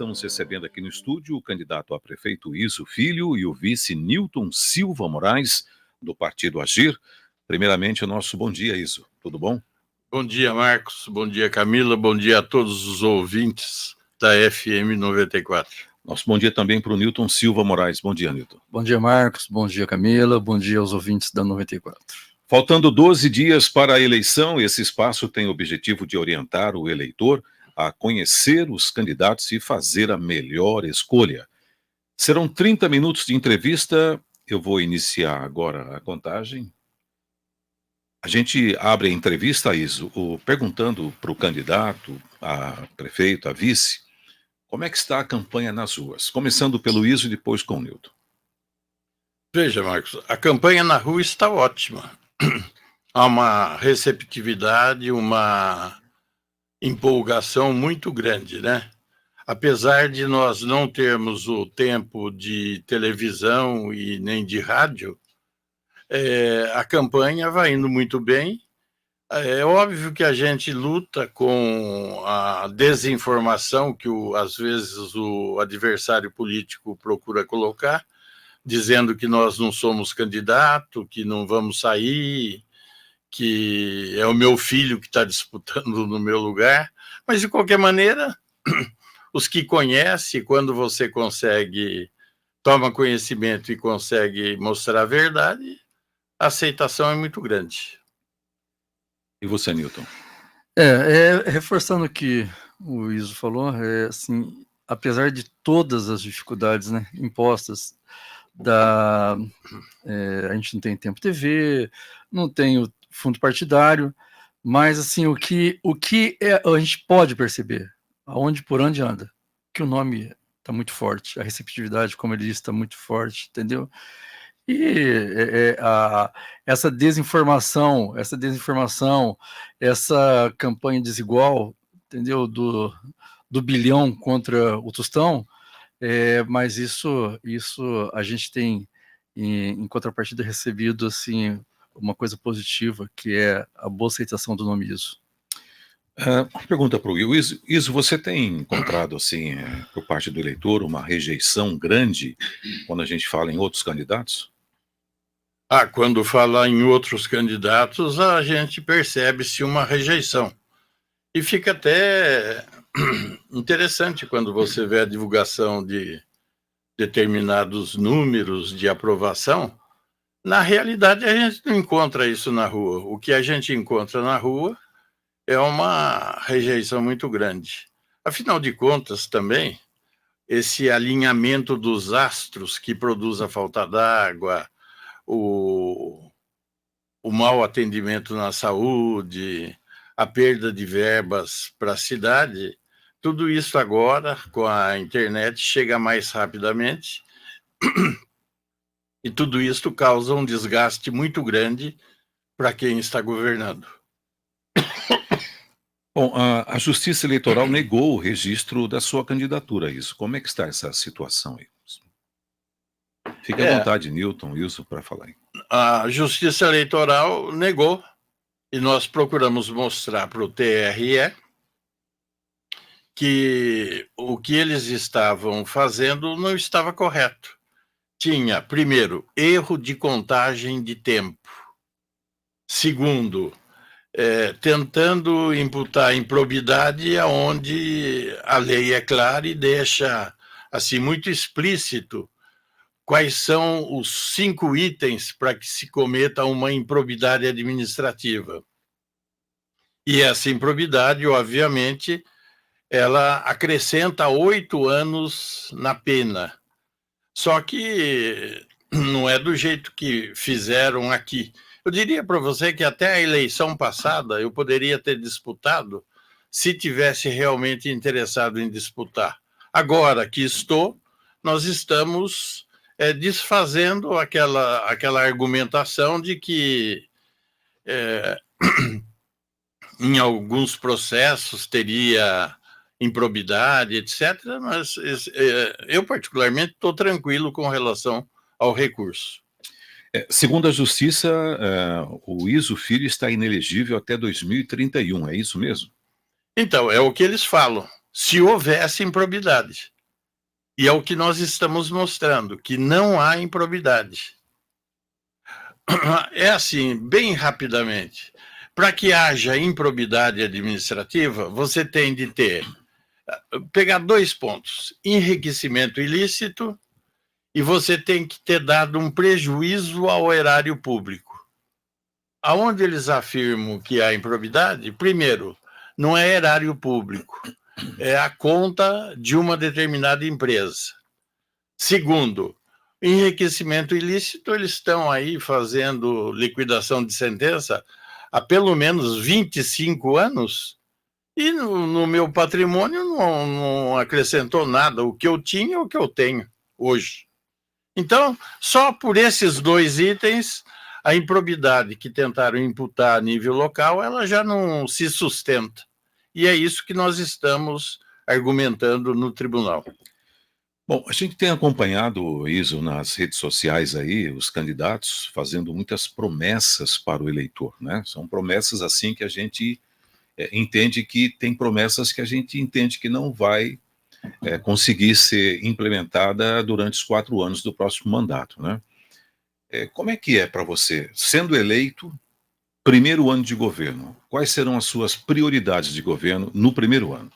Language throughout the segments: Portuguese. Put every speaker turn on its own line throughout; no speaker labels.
estamos recebendo aqui no estúdio o candidato a prefeito Iso Filho e o vice Newton Silva Moraes, do Partido Agir. Primeiramente, o nosso bom dia, Iso. Tudo bom?
Bom dia, Marcos. Bom dia, Camila. Bom dia a todos os ouvintes da FM 94.
Nosso bom dia também para o Newton Silva Moraes. Bom dia, Newton.
Bom dia, Marcos. Bom dia, Camila. Bom dia aos ouvintes da 94.
Faltando 12 dias para a eleição, esse espaço tem o objetivo de orientar o eleitor a conhecer os candidatos e fazer a melhor escolha. Serão 30 minutos de entrevista. Eu vou iniciar agora a contagem. A gente abre a entrevista, Iso, perguntando para o candidato, a prefeito, a vice, como é que está a campanha nas ruas? Começando pelo Iso e depois com o Newton.
Veja, Marcos, a campanha na rua está ótima. Há uma receptividade, uma empolgação muito grande, né? Apesar de nós não termos o tempo de televisão e nem de rádio, a campanha vai indo muito bem. É óbvio que a gente luta com a desinformação que, às vezes, o adversário político procura colocar, dizendo que nós não somos candidato, que não vamos sair, que é o meu filho que está disputando no meu lugar. Mas, de qualquer maneira, os que conhecem, quando você toma conhecimento e consegue mostrar a verdade, a aceitação é muito grande.
E você, Newton?
Reforçando o que o Iso falou, assim, apesar de todas as dificuldades, né, impostas, a gente não tem Tempo TV, não tem o fundo partidário, mas assim, o que a gente pode perceber, por onde anda, que o nome está muito forte, a receptividade, como ele disse, está muito forte, entendeu? E essa desinformação, essa campanha desigual, entendeu? Do bilhão contra o tostão, mas isso a gente tem, em contrapartida, recebido assim, uma coisa positiva, que é a boa aceitação do nome Iso.
Uma pergunta para o Iso. Iso, você tem encontrado, assim, por parte do eleitor, uma rejeição grande quando a gente fala em outros candidatos?
Quando fala em outros candidatos, a gente percebe-se uma rejeição. E fica até interessante quando você vê a divulgação de determinados números de aprovação. Na realidade, a gente não encontra isso na rua. O que a gente encontra na rua é uma rejeição muito grande. Afinal de contas, também, esse alinhamento dos astros que produz a falta d'água, o mau atendimento na saúde, a perda de verbas para a cidade, tudo isso agora, com a internet, chega mais rapidamente e tudo isso causa um desgaste muito grande para quem está governando.
Bom, a Justiça Eleitoral negou o registro da sua candidatura, Iso. Como é que está essa situação aí? Fique à vontade, Newton, Iso, para falar aí.
A Justiça Eleitoral negou e nós procuramos mostrar para o TRE que o que eles estavam fazendo não estava correto. Tinha, primeiro, erro de contagem de tempo. Segundo, tentando imputar improbidade onde a lei é clara e deixa assim muito explícito quais são os 5 itens para que se cometa uma improbidade administrativa. E essa improbidade, obviamente, ela acrescenta 8 anos na pena. Só que não é do jeito que fizeram aqui. Eu diria para você que até a eleição passada eu poderia ter disputado se tivesse realmente interessado em disputar. Agora que nós estamos desfazendo aquela argumentação de que em alguns processos teria improbidade, etc., mas eu particularmente estou tranquilo com relação ao recurso.
Segundo a Justiça, o Iso Filho está inelegível até 2031, é isso mesmo?
Então, é o que eles falam. se houvesse improbidade. E é o que nós estamos mostrando, que não há improbidade. É assim, bem rapidamente. Para que haja improbidade administrativa, você tem de pegar 2 pontos: enriquecimento ilícito, e você tem que ter dado um prejuízo ao erário público. Aonde eles afirmam que há improbidade, primeiro, não é erário público, é a conta de uma determinada empresa. Segundo, enriquecimento ilícito, eles estão aí fazendo liquidação de sentença há pelo menos 25 anos, e no meu patrimônio não acrescentou nada. O que eu tinha é o que eu tenho hoje. Então, só por esses 2 itens, a improbidade que tentaram imputar a nível local, ela já não se sustenta. E é isso que nós estamos argumentando no tribunal.
Bom, a gente tem acompanhado, Iso, nas redes sociais aí, os candidatos fazendo muitas promessas para o eleitor, né? São promessas assim que a gente entende que tem promessas que a gente entende que não vai conseguir ser implementada durante os 4 anos do próximo mandato, né? Como é que é para você, sendo eleito, primeiro ano de governo, quais serão as suas prioridades de governo no primeiro ano?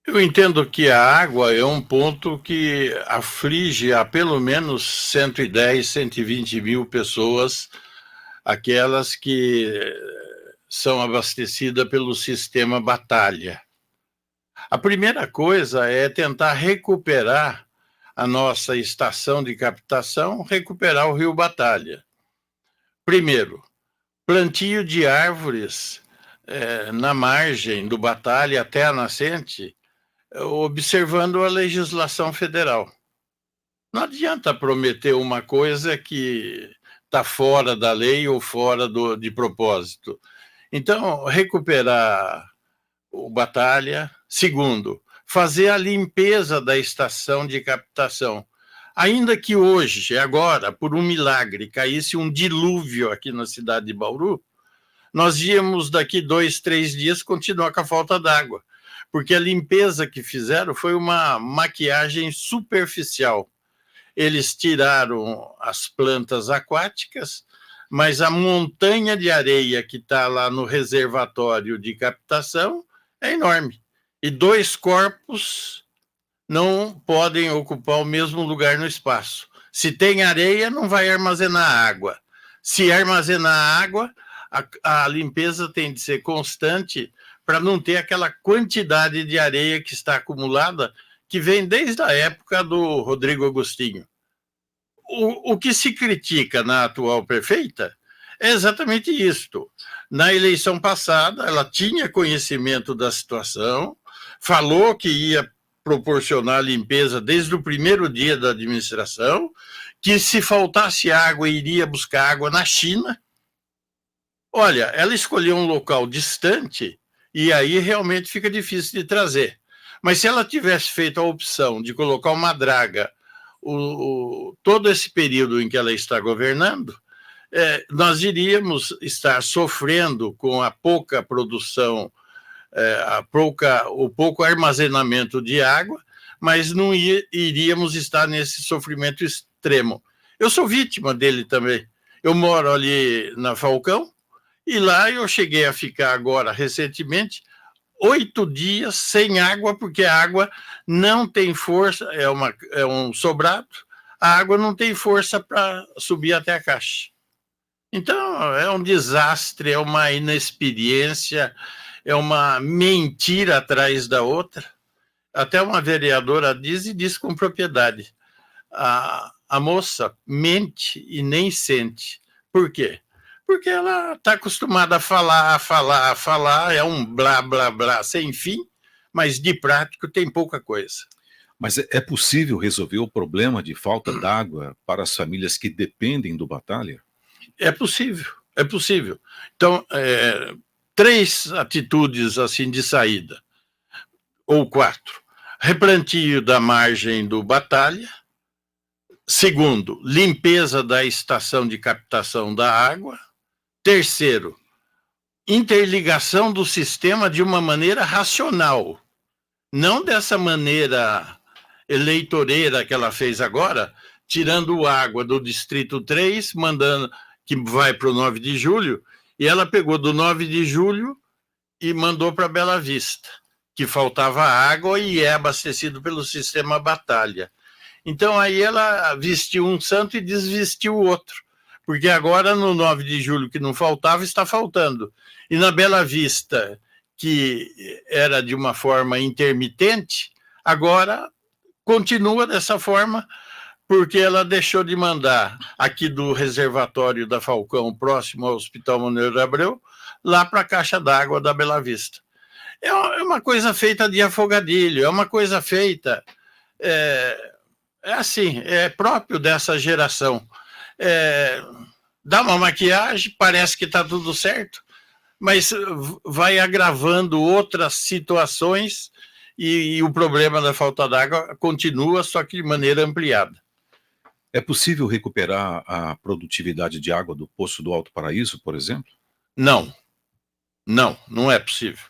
Eu entendo que a água é um ponto que aflige a pelo menos 110, 120 mil pessoas, aquelas que são abastecidas pelo sistema Batalha. A primeira coisa é tentar recuperar a nossa estação de captação, recuperar o Rio Batalha. Primeiro, plantio de árvores na margem do Batalha até a nascente, observando a legislação federal. Não adianta prometer uma coisa que está fora da lei ou fora de propósito. Então, recuperar o Batalha. Segundo, fazer a limpeza da estação de captação. Ainda que hoje, agora, por um milagre, caísse um dilúvio aqui na cidade de Bauru, nós íamos daqui 2, 3 dias continuar com a falta d'água, porque a limpeza que fizeram foi uma maquiagem superficial. Eles tiraram as plantas aquáticas, mas a montanha de areia que está lá no reservatório de captação é enorme. E 2 corpos não podem ocupar o mesmo lugar no espaço. Se tem areia, não vai armazenar água. Se armazenar água, a limpeza tem de ser constante para não ter aquela quantidade de areia que está acumulada, que vem desde a época do Rodrigo Agostinho. O que se critica na atual prefeita é exatamente isto. Na eleição passada, ela tinha conhecimento da situação, falou que ia proporcionar limpeza desde o primeiro dia da administração, que se faltasse água, iria buscar água na China. Olha, ela escolheu um local distante e aí realmente fica difícil de trazer. Mas se ela tivesse feito a opção de colocar uma draga todo esse período em que ela está governando, nós iríamos estar sofrendo com a pouca produção, o pouco armazenamento de água, mas não iríamos estar nesse sofrimento extremo. Eu sou vítima dele também. Eu moro ali na Falcão, e lá eu cheguei a ficar agora, recentemente, 8 dias sem água, porque a água não tem força, é um sobrado, a água não tem força para subir até a caixa. Então, é um desastre, é uma inexperiência, é uma mentira atrás da outra. Até uma vereadora diz com propriedade. A moça mente e nem sente. Por quê? Porque ela está acostumada a falar, é um blá, blá, blá sem fim, mas de prático tem pouca coisa.
Mas é possível resolver o problema de falta d'água para as famílias que dependem do Batalha?
É possível, é possível. Então, 3 atitudes assim de saída, ou 4. Replantio da margem do Batalha. Segundo, limpeza da estação de captação da água. Terceiro, interligação do sistema de uma maneira racional. Não dessa maneira eleitoreira que ela fez agora, tirando água do Distrito 3, mandando, que vai para o 9 de julho, e ela pegou do 9 de julho e mandou para Bela Vista, que faltava água e é abastecido pelo sistema Batalha. Então aí ela vestiu um santo e desvestiu o outro, porque agora no 9 de julho, que não faltava, está faltando. E na Bela Vista, que era de uma forma intermitente, agora continua dessa forma, porque ela deixou de mandar aqui do reservatório da Falcão, próximo ao Hospital Monteiro Abreu, lá para a caixa d'água da Bela Vista. É uma coisa feita de afogadilho, é uma coisa feita... assim, é próprio dessa geração. Dá uma maquiagem, parece que está tudo certo, mas vai agravando outras situações e o problema da falta d'água continua, só que de maneira ampliada.
É possível recuperar a produtividade de água do Poço do Alto Paraíso, por exemplo?
Não é possível,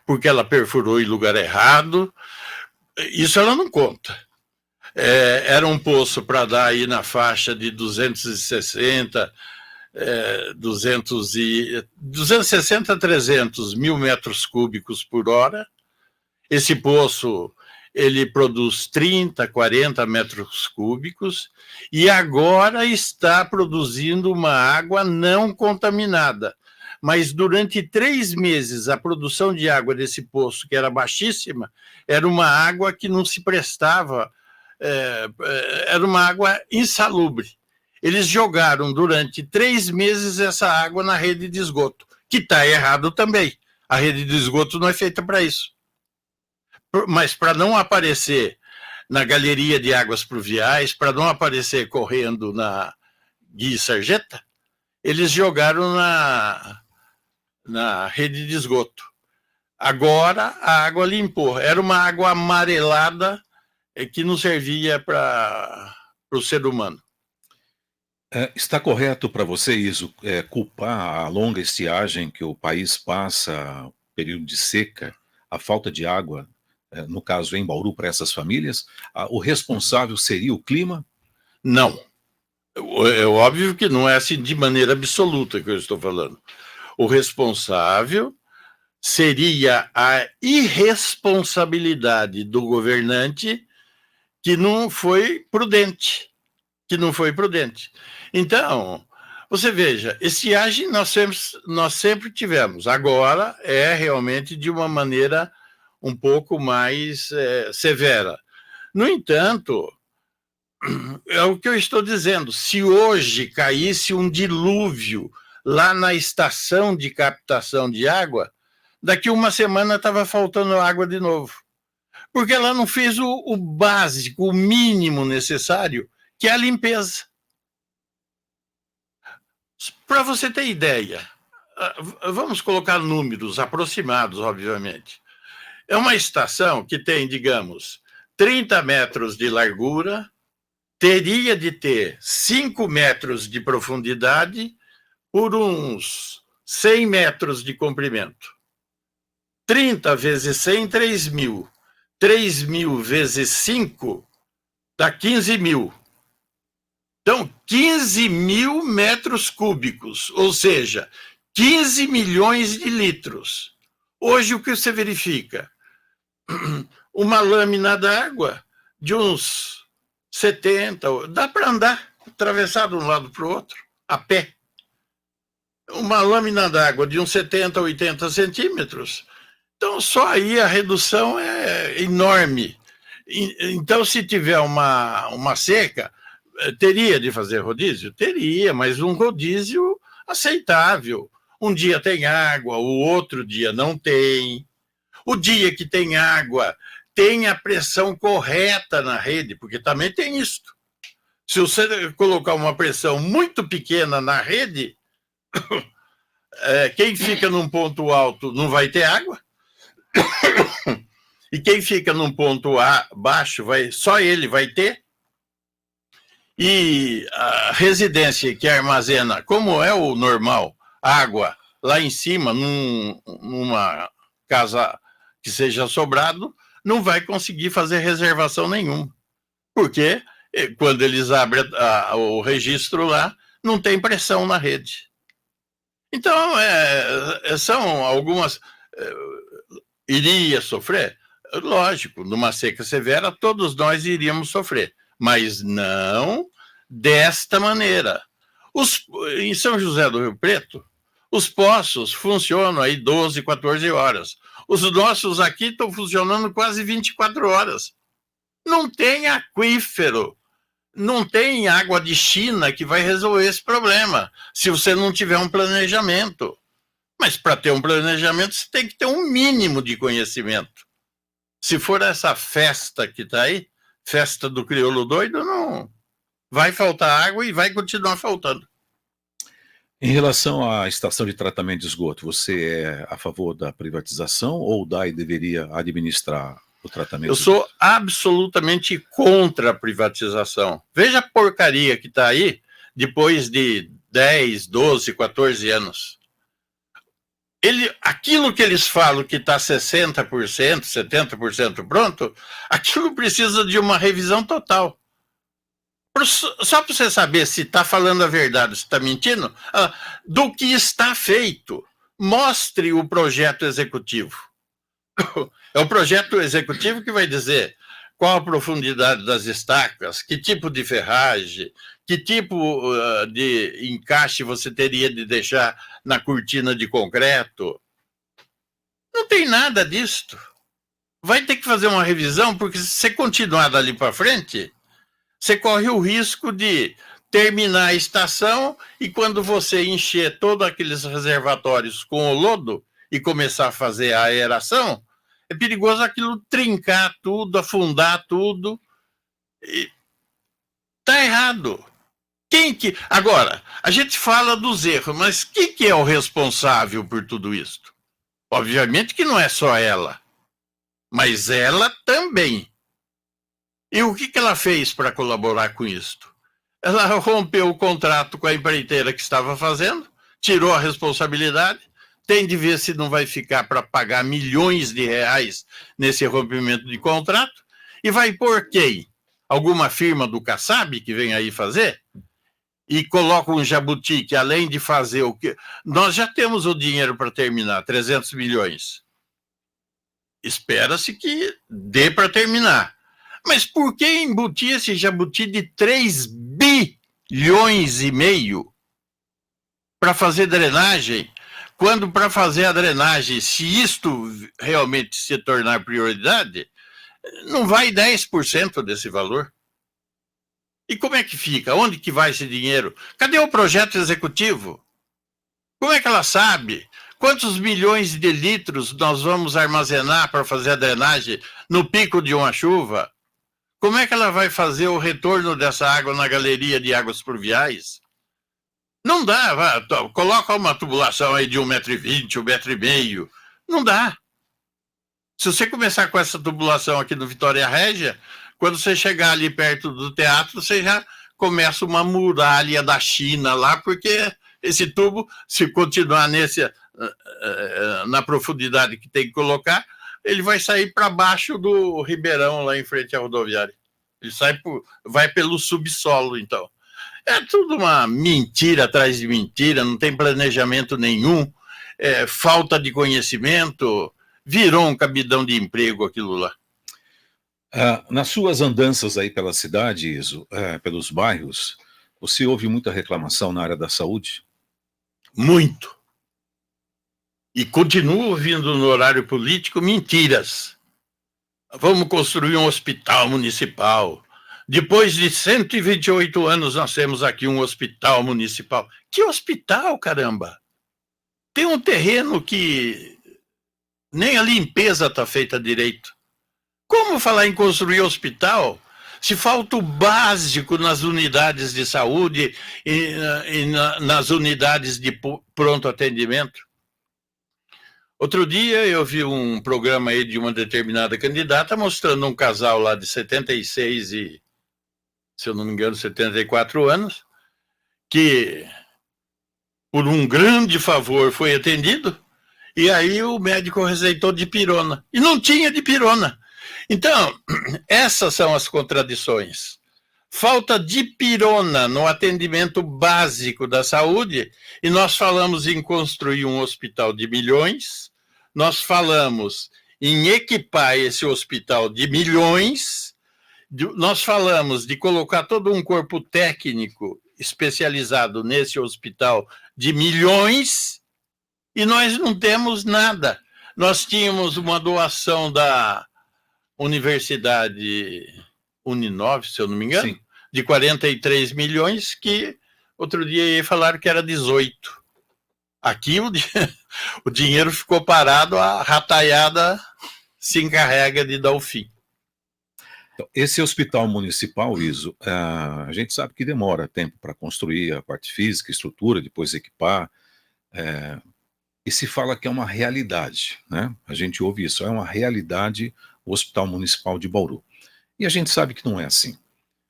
porque ela perfurou em lugar errado, isso ela não conta. Era um poço para dar aí na faixa de 260, 260 a 300 mil metros cúbicos por hora. Esse poço, ele produz 30, 40 metros cúbicos e agora está produzindo uma água não contaminada. Mas durante 3 meses, a produção de água desse poço, que era baixíssima, era uma água que não se prestava, era uma água insalubre. Eles jogaram durante 3 meses essa água na rede de esgoto, que está errado também. A rede de esgoto não é feita para isso. Mas para não aparecer na galeria de águas pluviais, para não aparecer correndo na Gui Sarjeta, eles jogaram na rede de esgoto. Agora a água limpou. Era uma água amarelada que não servia para o ser humano.
Está correto para você, Iso, culpar a longa estiagem que o país passa, período de seca, a falta de água, no caso em Bauru, para essas famílias? O responsável seria o clima?
Não. É óbvio que não é assim de maneira absoluta que eu estou falando. O responsável seria a irresponsabilidade do governante que não foi prudente. Então, você veja, estiagem nós sempre tivemos. Agora é realmente de uma maneira um pouco mais severa. No entanto, é o que eu estou dizendo, se hoje caísse um dilúvio lá na estação de captação de água, daqui uma semana estava faltando água de novo. Porque ela não fez o básico, o mínimo necessário, que é a limpeza. Para você ter ideia, vamos colocar números aproximados, obviamente. É uma estação que tem, digamos, 30 metros de largura, teria de ter 5 metros de profundidade por uns 100 metros de comprimento. 30 vezes 100, 3 mil. 3 mil vezes 5 dá 15 mil. Então, 15 mil metros cúbicos, ou seja, 15 milhões de litros. Hoje, o que você verifica? Uma lâmina d'água de uns 70, dá para andar, atravessar de um lado para o outro, a pé. Uma lâmina d'água de uns 70, 80 centímetros. Então, só aí a redução é enorme. Então, se tiver uma seca, teria de fazer rodízio? Teria, mas um rodízio aceitável. Um dia tem água, o outro dia não tem. O dia que tem água, tem a pressão correta na rede, porque também tem isso. Se você colocar uma pressão muito pequena na rede, quem fica num ponto alto não vai ter água. E quem fica num ponto baixo, só ele vai ter. E a residência que armazena, como é o normal, água lá em cima, numa casa que seja sobrado, não vai conseguir fazer reservação nenhuma. Porque quando eles abrem o registro lá, não tem pressão na rede. Então, são algumas... iria sofrer? Lógico, numa seca severa, todos nós iríamos sofrer, mas não desta maneira. Em São José do Rio Preto, os poços funcionam aí 12, 14 horas. Os nossos aqui estão funcionando quase 24 horas. Não tem aquífero, não tem água de China que vai resolver esse problema, se você não tiver um planejamento. Mas para ter um planejamento, você tem que ter um mínimo de conhecimento. Se for essa festa que está aí, festa do crioulo doido, não vai faltar água e vai continuar faltando.
Em relação à estação de tratamento de esgoto, você é a favor da privatização ou o DAI deveria administrar o tratamento?
Eu sou absolutamente contra a privatização. Veja a porcaria que está aí depois de 10, 12, 14 anos. Aquilo que eles falam que está 60%, 70% pronto, aquilo precisa de uma revisão total. Só para você saber se está falando a verdade, se está mentindo, do que está feito. Mostre o projeto executivo. É o projeto executivo que vai dizer qual a profundidade das estacas, que tipo de ferragem, que tipo de encaixe você teria de deixar na cortina de concreto. Não tem nada disto. Vai ter que fazer uma revisão, porque se você continuar dali para frente, você corre o risco de terminar a estação e quando você encher todos aqueles reservatórios com o lodo e começar a fazer a aeração, é perigoso aquilo trincar tudo, afundar tudo. Está errado. Agora, a gente fala dos erros, mas quem que é o responsável por tudo isso? Obviamente que não é só ela, mas ela também. E o que ela fez para colaborar com isto? Ela rompeu o contrato com a empreiteira que estava fazendo, tirou a responsabilidade, tem de ver se não vai ficar para pagar milhões de reais nesse rompimento de contrato, e vai pôr quem? Alguma firma do Kassab que vem aí fazer? E coloca um jabuti que, além de fazer o que... Nós já temos o dinheiro para terminar, 300 milhões. Espera-se que dê para terminar. Mas por que embutir esse jabuti de 3 bilhões e meio para fazer drenagem, quando para fazer a drenagem, se isto realmente se tornar prioridade, não vai 10% desse valor? E como é que fica? Onde que vai esse dinheiro? Cadê o projeto executivo? Como é que ela sabe? Quantos milhões de litros nós vamos armazenar para fazer a drenagem no pico de uma chuva? Como é que ela vai fazer o retorno dessa água na galeria de águas pluviais? Não dá, coloca uma tubulação aí de 1,20 m, 1,5 m. Não dá. Se você começar com essa tubulação aqui do Vitória Régia, quando você chegar ali perto do teatro, você já começa uma muralha da China lá, porque esse tubo, se continuar na profundidade que tem que colocar, ele vai sair para baixo do Ribeirão, lá em frente à rodoviária. Ele vai pelo subsolo, então. É tudo uma mentira atrás de mentira, não tem planejamento nenhum, falta de conhecimento, virou um cabidão de emprego aquilo lá.
Nas suas andanças aí pela cidade, Iso, pelos bairros, você ouve muita reclamação na área da saúde?
Muito. E continuo ouvindo no horário político mentiras. Vamos construir um hospital municipal. Depois de 128 anos, nós temos aqui um hospital municipal. Que hospital, caramba? Tem um terreno que nem a limpeza está feita direito. Como falar em construir hospital se falta o básico nas unidades de saúde e nas unidades de pronto atendimento? Outro dia eu vi um programa aí de uma determinada candidata mostrando um casal lá de 76 e, se eu não me engano, 74 anos, que por um grande favor foi atendido, e aí o médico receitou dipirona. E não tinha dipirona. Então, essas são as contradições. Falta dipirona no atendimento básico da saúde, e nós falamos em construir um hospital de milhões, nós falamos em equipar esse hospital de milhões, nós falamos de colocar todo um corpo técnico especializado nesse hospital de milhões, e nós não temos nada. Nós tínhamos uma doação da Universidade Uninove, se eu não me engano, sim, de 43 milhões, que outro dia falaram que era 18. Aqui o dinheiro ficou parado, a rataiada se encarrega de dar o fim.
Então, esse hospital municipal, Iso, a gente sabe que demora tempo para construir a parte física, estrutura, depois equipar, e se fala que é uma realidade, né? A gente ouve isso, é uma realidade o Hospital Municipal de Bauru. E a gente sabe que não é assim.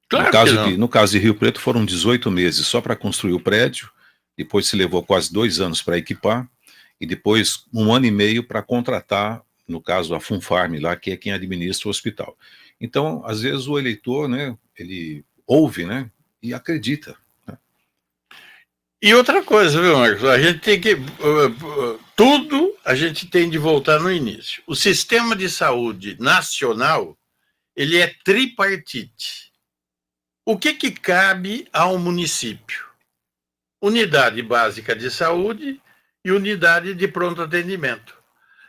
Claro no caso de Rio Preto foram 18 meses só para construir o prédio, depois se levou quase 2 anos para equipar, e depois 1 ano e meio para contratar, no caso a Funfarm lá, que é quem administra o hospital. Então, às vezes o eleitor, né, ele ouve, né, e acredita. Né?
E outra coisa, viu, Marcos? A gente tem que... tudo a gente tem de voltar no início. O sistema de saúde nacional, ele é tripartite. O que cabe ao município? Unidade básica de saúde e unidade de pronto atendimento.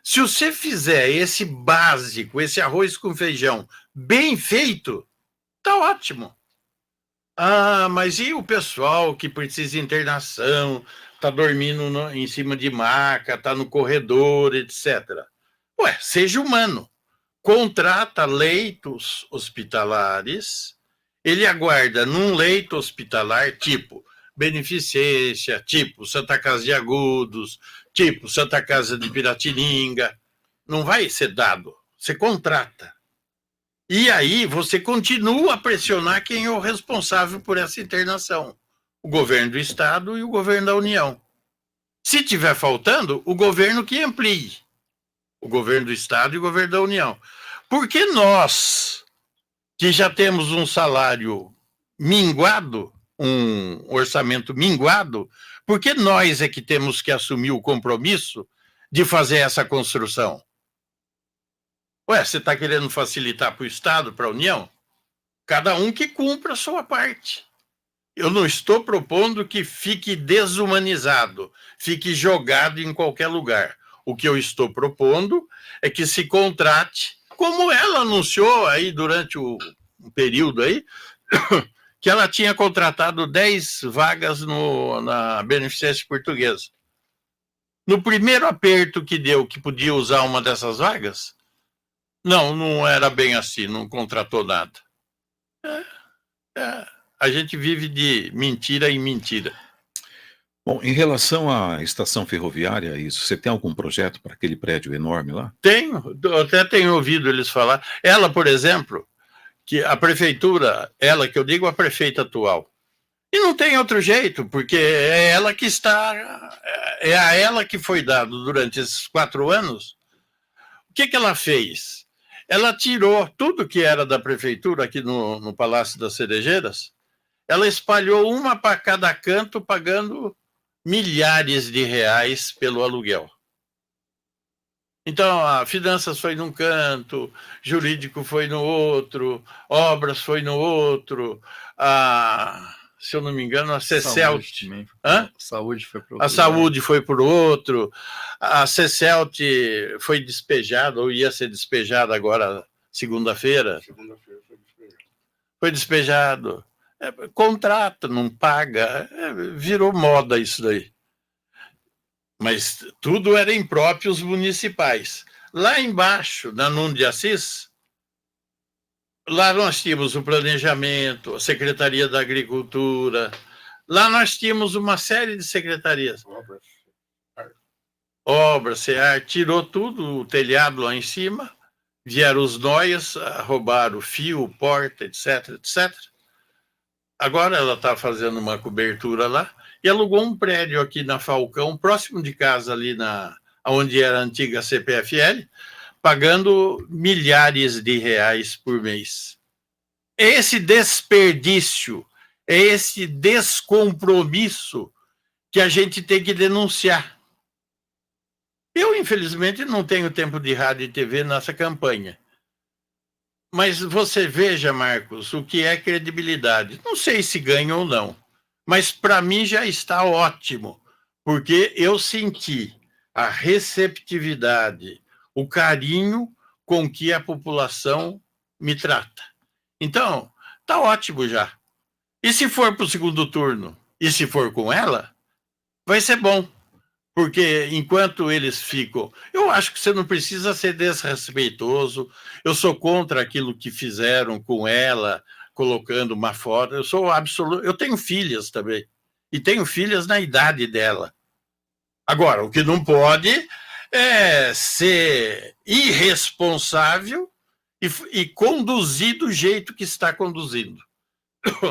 Se você fizer esse básico, esse arroz com feijão bem feito, tá ótimo. Ah, mas e o pessoal que precisa de internação, tá dormindo em cima de maca, tá no corredor, etc. Ué, seja humano. Contrata leitos hospitalares, ele aguarda num leito hospitalar, tipo Beneficência, tipo Santa Casa de Agudos, tipo Santa Casa de Piratininga. Não vai ser dado, você contrata. E aí você continua a pressionar quem é o responsável por essa internação. O governo do estado e o governo da União. Se tiver faltando, o governo que amplie. O governo do estado e o governo da União. Porque nós, que já temos um salário minguado, um orçamento minguado, porque nós é que temos que assumir o compromisso de fazer essa construção? Ué, você está querendo facilitar para o Estado, para a União? Cada um que cumpra a sua parte. Eu não estou propondo que fique desumanizado, fique jogado em qualquer lugar. O que eu estou propondo é que se contrate, como ela anunciou aí durante o período aí, que ela tinha contratado 10 vagas na Beneficência Portuguesa. No primeiro aperto que deu, que podia usar uma dessas vagas, não era bem assim, não contratou nada. A gente vive de mentira em mentira.
Bom, em relação à estação ferroviária, isso, você tem algum projeto para aquele prédio enorme lá?
Tenho, até tenho ouvido eles falar. Ela, por exemplo, que a prefeitura, ela que eu digo a prefeita atual, e não tem outro jeito, porque é ela que está, é a ela que foi dado durante esses 4 anos. O que ela fez? Ela tirou tudo que era da prefeitura aqui no Palácio das Cerejeiras, ela espalhou uma para cada canto, pagando milhares de reais pelo aluguel. Então, a finanças foi num canto, jurídico foi no outro, obras foi no outro, se eu não me engano, a CECELT...
Saúde foi para
outro. A saúde foi por outro, a CECELT foi despejada, ou ia ser despejada agora, segunda-feira.
Segunda-feira foi despejado.
Foi despejado. Contrata, não paga, virou moda isso daí. Mas tudo era impróprios municipais. Lá embaixo, na Nuno de Assis, lá nós tínhamos o planejamento, a Secretaria da Agricultura, lá nós tínhamos uma série de secretarias. Obras, CEAR, tirou tudo, o telhado lá em cima, vieram os noias, roubaram o fio, porta, etc, etc. Agora ela está fazendo uma cobertura lá e alugou um prédio aqui na Falcão, próximo de casa, ali onde era a antiga CPFL, pagando milhares de reais por mês. É esse desperdício, é esse descompromisso que a gente tem que denunciar. Eu, infelizmente, não tenho tempo de rádio e TV nessa campanha. Mas você veja, Marcos, o que é credibilidade. Não sei se ganha ou não, mas para mim já está ótimo, porque eu senti a receptividade, o carinho com que a população me trata. Então, tá ótimo já. E se for para o segundo turno, e se for com ela, vai ser bom. Porque enquanto eles ficam... Eu acho que você não precisa ser desrespeitoso. Eu sou contra aquilo que fizeram com ela, colocando uma foto. Eu sou absoluto... Eu tenho filhas também. E tenho filhas na idade dela. Agora, o que não pode é ser irresponsável e conduzir do jeito que está conduzindo.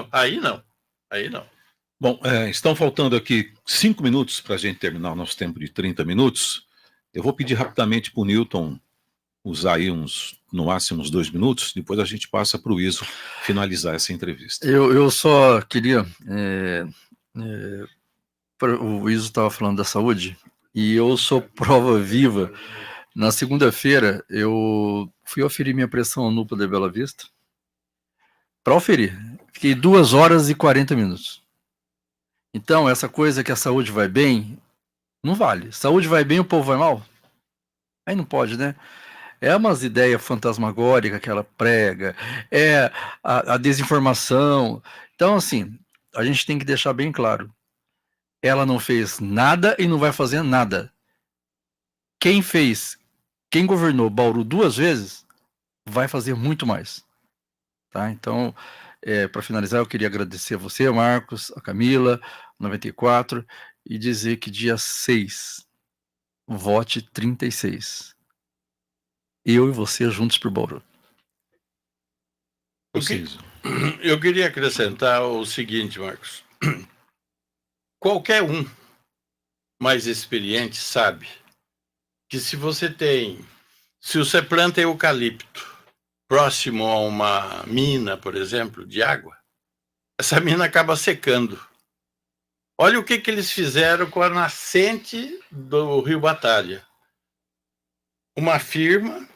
Aí não. Aí não.
Bom, estão faltando aqui 5 minutos para a gente terminar o nosso tempo de 30 minutos. Eu vou pedir rapidamente para o Newton usar aí no máximo uns 2 minutos, depois a gente passa para o Iso finalizar essa entrevista.
Eu só queria... o Iso estava falando da saúde, e eu sou prova viva. Na segunda-feira, eu fui oferir minha pressão ampla de Bela Vista. Para oferir, fiquei 2 horas e 40 minutos. Então, essa coisa que a saúde vai bem, não vale. Saúde vai bem, o povo vai mal? Aí não pode, né? É umas ideias fantasmagóricas que ela prega, é a desinformação. Então, assim, a gente tem que deixar bem claro. Ela não fez nada e não vai fazer nada. Quem governou Bauru 2 vezes, vai fazer muito mais. Tá? Então, para finalizar, eu queria agradecer a você, Marcos, a Camila, 94, e dizer que dia 6, vote 36. Eu e você juntos por Bauru.
Eu queria acrescentar o seguinte, Marcos. Qualquer um mais experiente sabe que se você planta eucalipto próximo a uma mina, por exemplo, de água, essa mina acaba secando. Olha o que eles fizeram com a nascente do Rio Batalha. Uma firma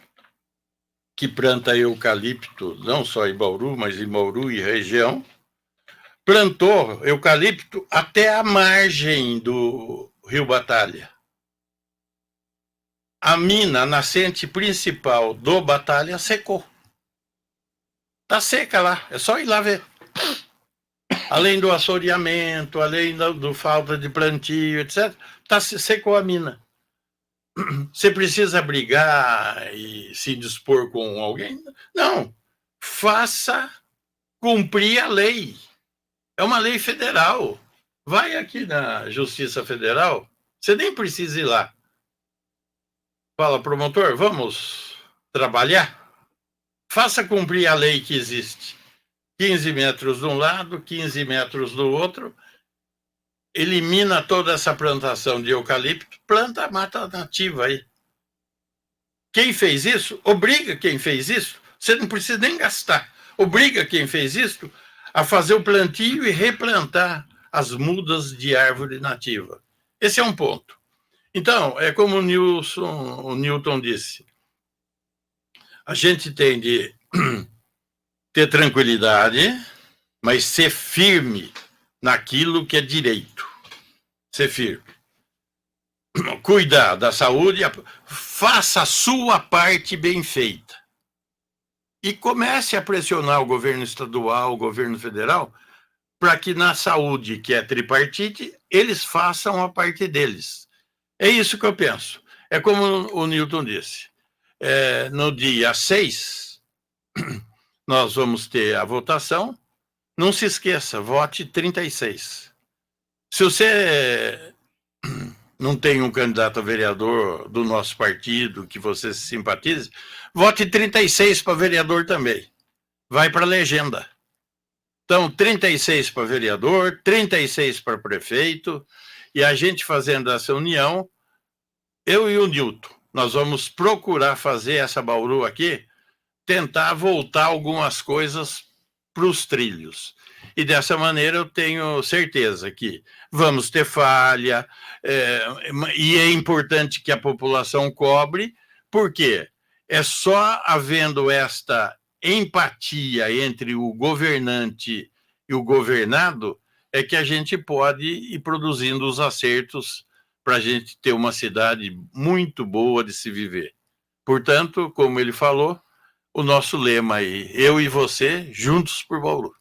que planta eucalipto, não só em Bauru, mas em Bauru e região, plantou eucalipto até a margem do Rio Batalha. A mina, a nascente principal do Batalha, secou. Está seca lá, é só ir lá ver. Além do assoreamento, além do falta de plantio, etc., secou a mina. Você precisa brigar e se dispor com alguém? Não. Faça cumprir a lei. É uma lei federal. Vai aqui na Justiça Federal, você nem precisa ir lá. Fala, promotor, vamos trabalhar? Faça cumprir a lei que existe. 15 metros de um lado, 15 metros do outro. Elimina toda essa plantação de eucalipto, planta a mata nativa aí. Quem fez isso, obriga quem fez isso, você não precisa nem gastar, obriga quem fez isso a fazer o plantio e replantar as mudas de árvore nativa. Esse é um ponto. Então, é como o Newton disse, a gente tem de ter tranquilidade, mas ser firme naquilo que é direito. Ser firme. Cuidar da saúde, faça a sua parte bem feita. E comece a pressionar o governo estadual, o governo federal, para que na saúde, que é tripartite, eles façam a parte deles. É isso que eu penso. É como o Newton disse. No dia 6, nós vamos ter a votação. Não se esqueça, vote 36. Se você não tem um candidato a vereador do nosso partido que você se simpatize, vote 36 para vereador também. Vai para a legenda. Então, 36 para vereador, 36 para prefeito, e a gente fazendo essa união, eu e o Newton, nós vamos procurar fazer essa Bauru aqui, tentar voltar algumas coisas para os trilhos. E dessa maneira eu tenho certeza que vamos ter falha, e é importante que a população cobre, porque é só havendo esta empatia entre o governante e o governado é que a gente pode ir produzindo os acertos para a gente ter uma cidade muito boa de se viver. Portanto, como ele falou, o nosso lema aí, eu e você, juntos por Bauru.